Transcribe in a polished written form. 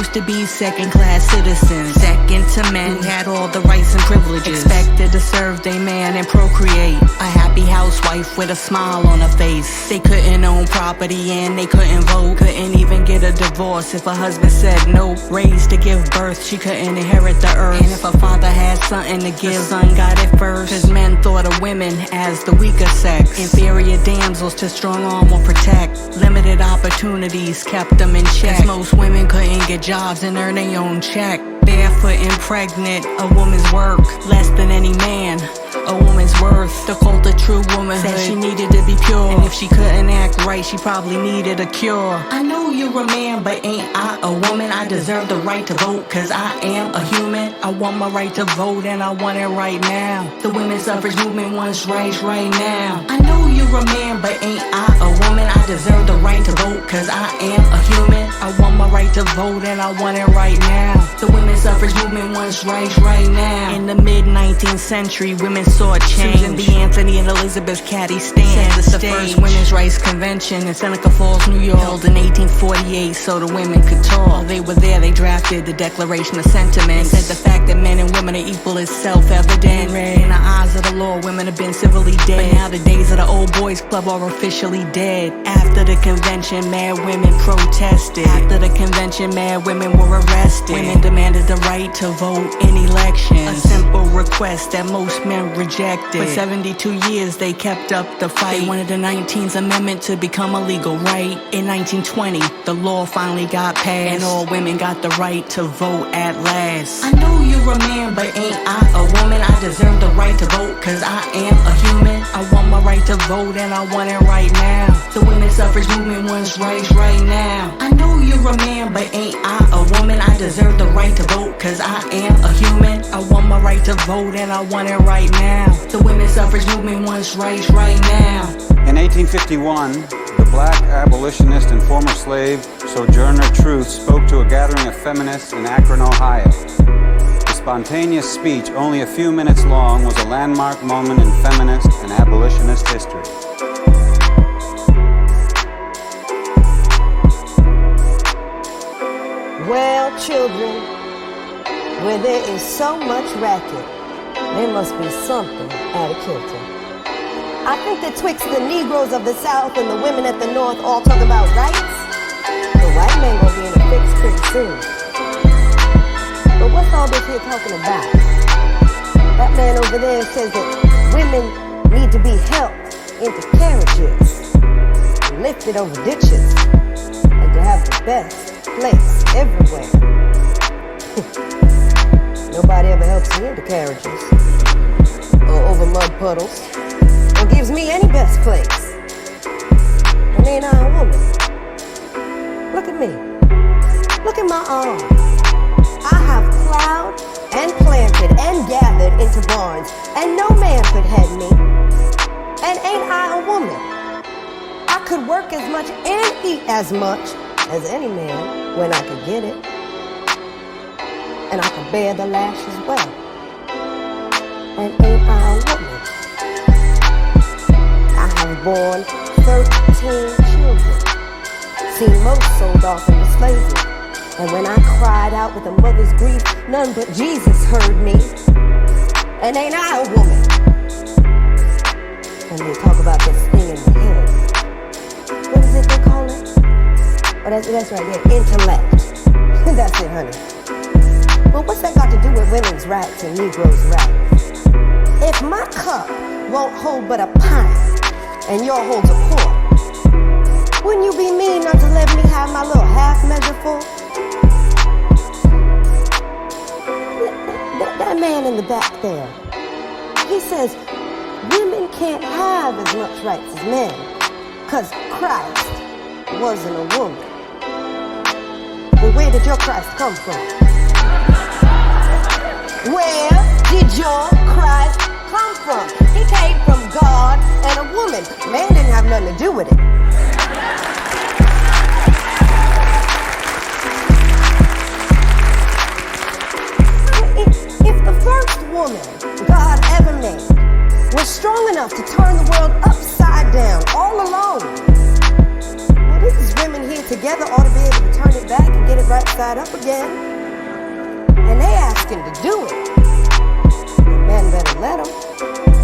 used to be second-class citizens, second to men who had all the rights and privileges, expected to serve their man and procreate. A happy housewife with a smile on her face. They couldn't own property and they couldn't vote, couldn't even get a divorce if her husband said no. Raised to give birth, she couldn't inherit the earth, and if her father had something to give, son got it first. Cause men thought of women as the weaker sex, inferior damsels to strong arm or protect. Limited opportunities kept them in check. Most women couldn't get jobs and earn their own check. Barefoot and pregnant, a woman's work less than any man. A woman's worth. The cult of true womanhood said she needed to be pure, and if she couldn't act right, she probably needed a cure. I know you're a man, but ain't I a woman? I deserve the right to vote, cause I am a human. I want my right to vote, and I want it right now. The women's suffrage movement wants rights right now. I know you're a man, but ain't I a woman? I deserve the right to vote, cause I am a human. I want my right to vote, and I want it right now. The women's suffrage movement wants rights right now. In the mid-19th century, women saw change. Susan B. Anthony and Elizabeth Cady Stanton set the first women's rights convention in Seneca Falls, New York, held in 1848 so the women could talk. While they were there, they drafted the Declaration of Sentiments. Said the fact that men and women are equal is self-evident. In the eyes of the law, women have been civilly dead, but now the days of the old boys club are officially dead. After the convention, mad women protested. After the convention, mad women were arrested. Women demanded the right to vote in elections, a simple request that most men rejected. For 72 years they kept up the fight. They wanted the 19th Amendment to become a legal right. In 1920, the law finally got passed, and all women got the right to vote at last. I know you're a man, but ain't I a woman? I deserve the right to vote, cause I am a human. I want my right to vote, and I want it right now. The women's suffrage movement wants rights right now. I know you're a man, but ain't I a woman? I deserve the right to vote, cause I am a human. I want my right to vote, and I want it right now. The women's suffrage movement wants rights right now. In 1851, the black abolitionist and former slave Sojourner Truth spoke to a gathering of feminists in Akron, Ohio. The spontaneous speech, only a few minutes long, was a landmark moment in feminist and abolitionist history. Well, children, where there is so much racket, there must be something out of kilter. I think that twixt the Negroes of the South and the women at the North all talk about rights, the white man gonna be in a fix pretty soon. But what's all this here talking about? That man over there says that women need to be helped into carriages, lifted over ditches, and to have the best place everywhere. Nobody ever helps me into carriages or over mud puddles or gives me any best place. And ain't I a woman? Look at me. Look at my arm. I have plowed and planted and gathered into barns, and no man could head me. And ain't I a woman? I could work as much and eat as much as any man when I could get it. And I could bear the lash as well. And ain't I a woman? I have borne 13 children, seen most sold off into slavery. And when I cried out with a mother's grief, none but Jesus heard me. And ain't I a woman? And they talk about this thing in the head. What is it they call it? Oh, that's right there, intellect. That's it, honey. Well, what's that got to do with women's rights and Negroes' rights? If my cup won't hold but a pint and yours holds a quart, wouldn't you be mean not to let me have my little half measure full? That man in the back there, he says women can't have as much rights as men because Christ wasn't a woman. Well, where did your Christ come from? Where did your Christ come from? He came from God and a woman. Man didn't have nothing to do with it. If the first woman God ever made was strong enough to turn the world upside down all alone, well, this is women here together ought to be able to turn it back and get it right side up again. And they asking to do it. The men better let them.